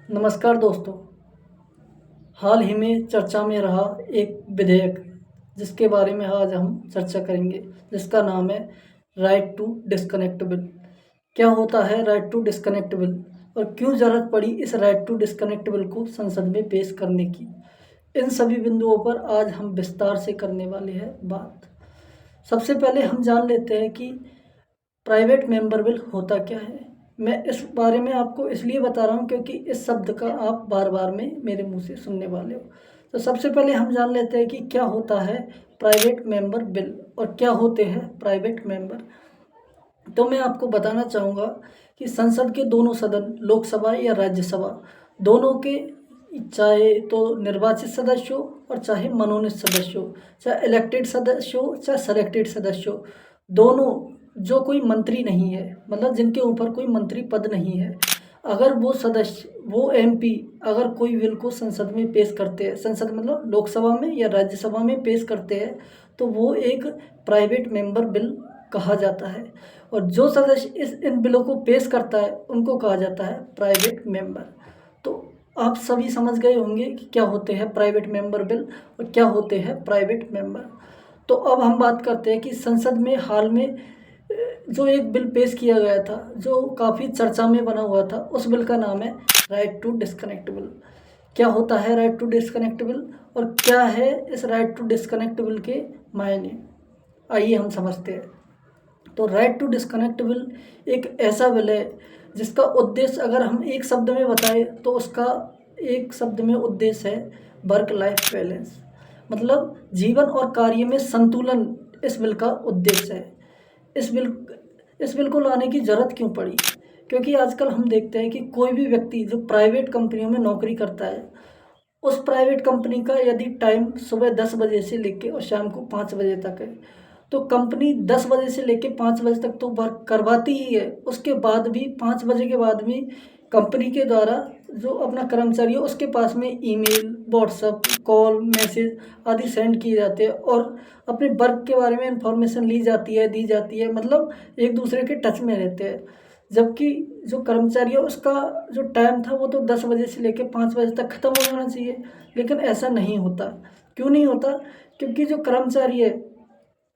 नमस्कार दोस्तों। हाल ही में चर्चा में रहा एक विधेयक जिसके बारे में आज हम चर्चा करेंगे, जिसका नाम है राइट टू डिस्कनेक्ट बिल। क्या होता है राइट टू डिस्कनेक्ट बिल और क्यों ज़रूरत पड़ी इस राइट टू डिस्कनेक्ट बिल को संसद में पेश करने की, इन सभी बिंदुओं पर आज हम विस्तार से करने वाले हैं बात। सबसे पहले हम जान लेते हैं कि प्राइवेट मेंबर बिल होता क्या है। मैं इस बारे में आपको इसलिए बता रहा हूँ क्योंकि इस शब्द का आप बार बार में मेरे मुंह से सुनने वाले हो। तो सबसे पहले हम जान लेते हैं कि क्या होता है प्राइवेट मेंबर बिल और क्या होते हैं प्राइवेट मेंबर। तो मैं आपको बताना चाहूँगा कि संसद के दोनों सदन, लोकसभा या राज्यसभा, दोनों के चाहे तो निर्वाचित सदस्य हो और चाहे मनोनीत सदस्य हो, चाहे इलेक्टेड सदस्य हो चाहे सेलेक्टेड सदस्य हो, दोनों जो कोई मंत्री नहीं है, मतलब जिनके ऊपर कोई मंत्री पद नहीं है, अगर वो सदस्य, वो एमपी अगर कोई बिल को संसद में पेश करते हैं, संसद मतलब लोकसभा में या राज्यसभा में पेश करते हैं, तो वो एक प्राइवेट मेंबर बिल कहा जाता है। और जो सदस्य इन बिलों को पेश करता है उनको कहा जाता है प्राइवेट मेंबर। तो आप सभी समझ गए होंगे कि क्या होते हैं प्राइवेट मेंबर बिल और क्या होते हैं प्राइवेट मेंबर। तो अब हम बात करते हैं कि संसद में हाल में जो एक बिल पेश किया गया था जो काफ़ी चर्चा में बना हुआ था, उस बिल का नाम है राइट टू डिस्कनेक्ट बिल। क्या होता है राइट टू डिस्कनेक्ट बिल और क्या है इस राइट टू डिस्कनेक्ट बिल के मायने, आइए हम समझते हैं। तो राइट टू डिस्कनेक्ट बिल एक ऐसा बिल है जिसका उद्देश्य अगर हम एक शब्द में बताएं तो उसका एक शब्द में उद्देश्य है वर्क लाइफ बैलेंस, मतलब जीवन और कार्य में संतुलन इस बिल का उद्देश्य है। इस बिल को लाने की ज़रूरत क्यों पड़ी? क्योंकि आजकल हम देखते हैं कि कोई भी व्यक्ति जो प्राइवेट कंपनियों में नौकरी करता है, उस प्राइवेट कंपनी का यदि टाइम सुबह 10 बजे से लेके और शाम को 5 बजे तक है, तो कंपनी 10 बजे से लेके 5 बजे तक तो वर्क करवाती ही है। उसके बाद भी 5 बजे के बाद भी कंपनी के द्वारा जो अपना कर्मचारी है उसके पास में ईमेल, व्हाट्सएप, कॉल, मैसेज आदि सेंड किए जाते हैं और अपने वर्क के बारे में इंफॉर्मेशन ली जाती है, दी जाती है, मतलब एक दूसरे के टच में रहते हैं। जबकि जो कर्मचारी है उसका जो टाइम था वो तो 10 बजे से लेकर 5 बजे तक ख़त्म हो जाना चाहिए, लेकिन ऐसा नहीं होता। क्यों नहीं होता? क्योंकि जो कर्मचारी है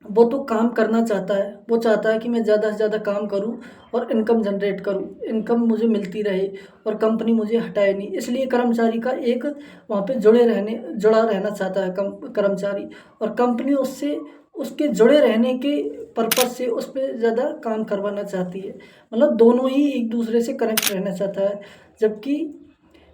वो तो काम करना चाहता है, वो चाहता है कि मैं ज़्यादा से ज़्यादा काम करूं और इनकम जनरेट करूं, इनकम मुझे मिलती रहे और कंपनी मुझे हटाए नहीं। इसलिए कर्मचारी का एक वहाँ पे जुड़ा रहना चाहता है कर्मचारी, और कंपनी उससे उसके जुड़े रहने के पर्पज़ से उस पर ज़्यादा काम करवाना चाहती है। मतलब दोनों ही एक दूसरे से कनेक्ट रहना चाहता है। जबकि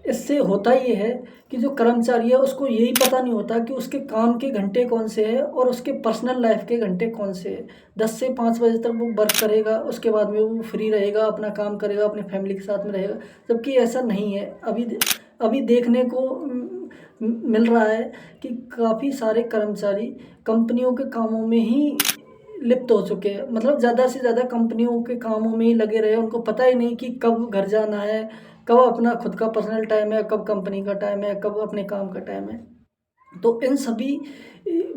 इससे होता ये है कि जो कर्मचारी है उसको यही पता नहीं होता कि उसके काम के घंटे कौन से हैं और उसके पर्सनल लाइफ के घंटे कौन से हैं। 10 से 5 बजे तक वो वर्क करेगा, उसके बाद में वो फ्री रहेगा, अपना काम करेगा, अपने फैमिली के साथ में रहेगा। जबकि ऐसा नहीं है। अभी देखने को मिल रहा है कि काफ़ी सारे कर्मचारी कंपनियों के कामों में ही लिप्त हो चुके हैं, मतलब ज़्यादा से ज़्यादा कंपनियों के कामों में ही लगे रहे। उनको पता ही नहीं कि कब घर जाना है, कब अपना खुद का पर्सनल टाइम है, कब कंपनी का टाइम है, कब अपने काम का टाइम है। तो इन सभी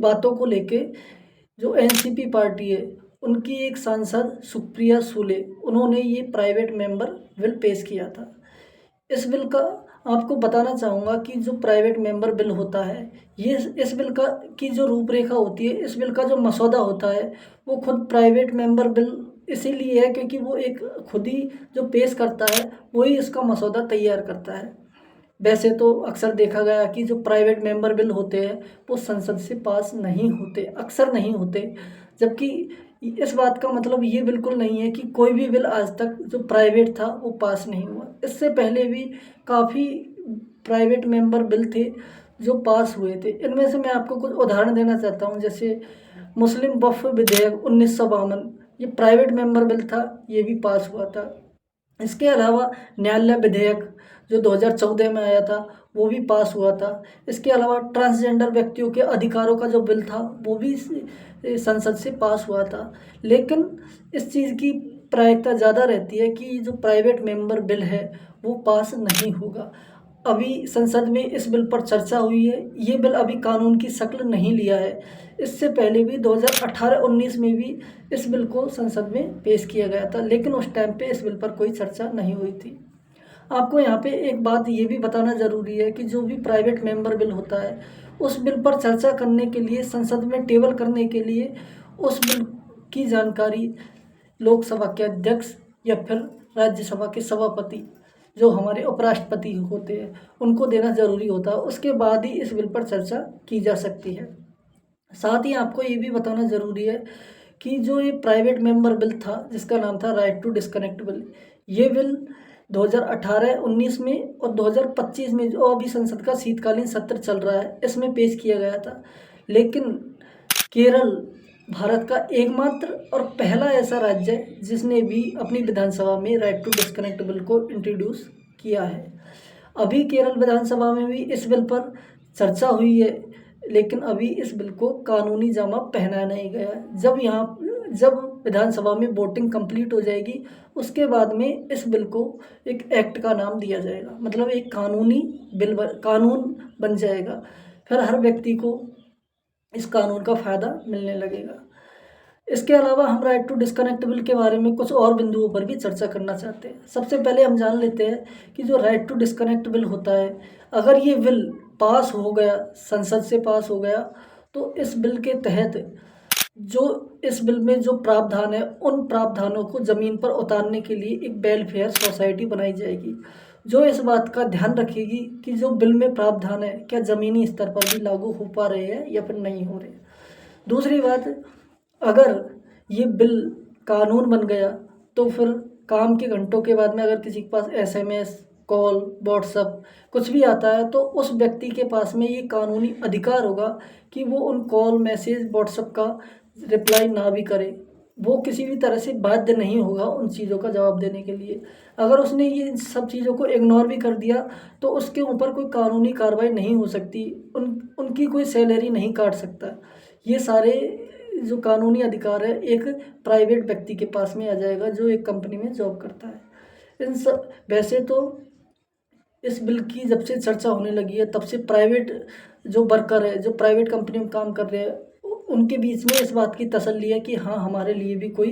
बातों को लेके जो एनसीपी पार्टी है, उनकी एक सांसद सुप्रिया सूले, उन्होंने ये प्राइवेट मेंबर बिल पेश किया था। इस बिल का आपको बताना चाहूँगा कि जो प्राइवेट मेंबर बिल होता है, ये इस बिल का की जो रूपरेखा होती है, इस बिल का जो मसौदा होता है, वो खुद प्राइवेट मेंबर बिल इसीलिए है क्योंकि वो एक खुद ही जो पेश करता है वही इसका मसौदा तैयार करता है। वैसे तो अक्सर देखा गया कि जो प्राइवेट मेंबर बिल होते हैं वो संसद से पास नहीं होते, अक्सर नहीं होते। जबकि इस बात का मतलब ये बिल्कुल नहीं है कि कोई भी बिल आज तक जो प्राइवेट था वो पास नहीं हुआ। इससे पहले भी काफ़ी प्राइवेट मेंबर बिल थे जो पास हुए थे। इनमें से मैं आपको कुछ उदाहरण देना चाहता हूँ। जैसे मुस्लिम वक्फ विधेयक 1952, ये प्राइवेट मेंबर बिल था, ये भी पास हुआ था। इसके अलावा न्यायालय विधेयक जो 2014 में आया था वो भी पास हुआ था। इसके अलावा ट्रांसजेंडर व्यक्तियों के अधिकारों का जो बिल था वो भी संसद से पास हुआ था। लेकिन इस चीज़ की प्रायिकता ज़्यादा रहती है कि जो प्राइवेट मेंबर बिल है वो पास नहीं होगा। अभी संसद में इस बिल पर चर्चा हुई है, ये बिल अभी कानून की शक्ल नहीं लिया है। इससे पहले भी 2018-19 में भी इस बिल को संसद में पेश किया गया था, लेकिन उस टाइम पे इस बिल पर कोई चर्चा नहीं हुई थी। आपको यहाँ पे एक बात ये भी बताना ज़रूरी है कि जो भी प्राइवेट मेंबर बिल होता है, उस बिल पर चर्चा करने के लिए, संसद में टेबल करने के लिए उस बिल की जानकारी लोकसभा के अध्यक्ष या फिर राज्यसभा के सभापति, जो हमारे उपराष्ट्रपति होते हैं, उनको देना ज़रूरी होता है। उसके बाद ही इस बिल पर चर्चा की जा सकती है। साथ ही आपको ये भी बताना ज़रूरी है कि जो ये प्राइवेट मेंबर बिल था, जिसका नाम था राइट टू डिस्कनेक्ट बिल, ये बिल 2018-19 में और 2025 में, जो अभी संसद का शीतकालीन सत्र चल रहा है, इसमें पेश किया गया था। लेकिन केरल भारत का एकमात्र और पहला ऐसा राज्य है जिसने भी अपनी विधानसभा में राइट टू डिस्कनेक्ट बिल को इंट्रोड्यूस किया है। अभी केरल विधानसभा में भी इस बिल पर चर्चा हुई है, लेकिन अभी इस बिल को कानूनी जामा पहनाया नहीं गया। जब विधानसभा में वोटिंग कंप्लीट हो जाएगी, उसके बाद में इस बिल को एक एक्ट का नाम दिया जाएगा, मतलब एक कानूनी बिल कानून बन जाएगा। फिर हर व्यक्ति को इस कानून का फ़ायदा मिलने लगेगा। इसके अलावा हम राइट टू डिस्कनेक्ट बिल के बारे में कुछ और बिंदुओं पर भी चर्चा करना चाहते हैं। सबसे पहले हम जान लेते हैं कि जो राइट टू डिस्कनेक्ट बिल होता है, अगर ये बिल पास हो गया, संसद से पास हो गया, तो इस बिल के तहत इस बिल में जो प्रावधान है, उन प्रावधानों को ज़मीन पर उतारने के लिए एक वेलफेयर सोसाइटी बनाई जाएगी, जो इस बात का ध्यान रखेगी कि जो बिल में प्रावधान है क्या ज़मीनी स्तर पर भी लागू हो पा रहे हैं या फिर नहीं हो रहे। दूसरी बात, अगर ये बिल कानून बन गया तो फिर काम के घंटों के बाद में अगर किसी के पास SMS, कॉल, व्हाट्सअप कुछ भी आता है, तो उस व्यक्ति के पास में ये कानूनी अधिकार होगा कि वो उन कॉल, मैसेज, व्हाट्सअप का रिप्लाई ना भी करे। वो किसी भी तरह से बाध्य नहीं होगा उन चीज़ों का जवाब देने के लिए। अगर उसने ये सब चीज़ों को इग्नोर भी कर दिया तो उसके ऊपर कोई कानूनी कार्रवाई नहीं हो सकती, उनकी कोई सैलरी नहीं काट सकता। ये सारे जो कानूनी अधिकार है एक प्राइवेट व्यक्ति के पास में आ जाएगा जो एक कंपनी में जॉब करता है। वैसे तो इस बिल की जब से चर्चा होने लगी है, तब से प्राइवेट जो वर्कर है, जो प्राइवेट कंपनी में काम कर रहे हैं, उनके बीच में इस बात की तसल्ली है कि हाँ, हमारे लिए भी कोई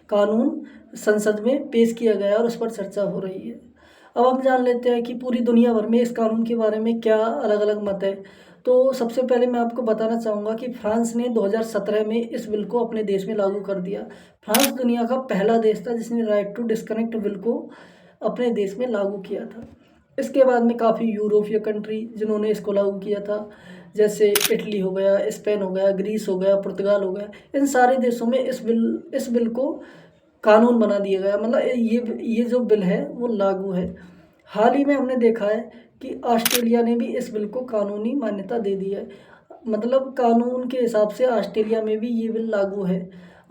कानून संसद में पेश किया गया है और उस पर चर्चा हो रही है। अब हम जान लेते हैं कि पूरी दुनिया भर में इस कानून के बारे में क्या अलग अलग मत है। तो सबसे पहले मैं आपको बताना चाहूँगा कि फ्रांस ने 2017 में इस बिल को अपने देश में लागू कर दिया। फ्रांस दुनिया का पहला देश था जिसने राइट टू डिस्कनेक्ट बिल को अपने देश में लागू किया था। इसके बाद में काफ़ी यूरोपीय कंट्री जिन्होंने इसको लागू किया था, जैसे इटली हो गया, स्पेन हो गया, ग्रीस हो गया, पुर्तगाल हो गया, इन सारे देशों में इस बिल को कानून बना दिया गया, मतलब ये जो बिल है वो लागू है। हाल ही में हमने देखा है कि ऑस्ट्रेलिया ने भी इस बिल को कानूनी मान्यता दे दी है, मतलब कानून के हिसाब से ऑस्ट्रेलिया में भी ये बिल लागू है।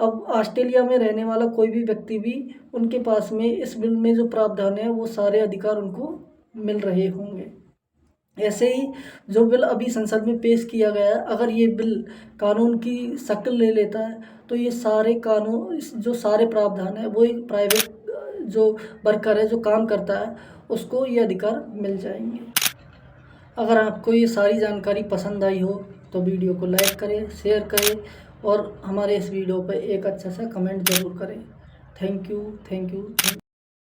अब ऑस्ट्रेलिया में रहने वाला कोई भी व्यक्ति भी, उनके पास में इस बिल में जो प्रावधान है वो सारे अधिकार उनको मिल रहे होंगे। ऐसे ही जो बिल अभी संसद में पेश किया गया है, अगर ये बिल कानून की शक्ल ले लेता है तो ये सारे कानून, जो सारे प्रावधान है, वो एक प्राइवेट जो वर्कर है, जो काम करता है, उसको ये अधिकार मिल जाएंगे। अगर आपको ये सारी जानकारी पसंद आई हो तो वीडियो को लाइक करें, शेयर करें और हमारे इस वीडियो पर एक अच्छा सा कमेंट ज़रूर करें। Thank you.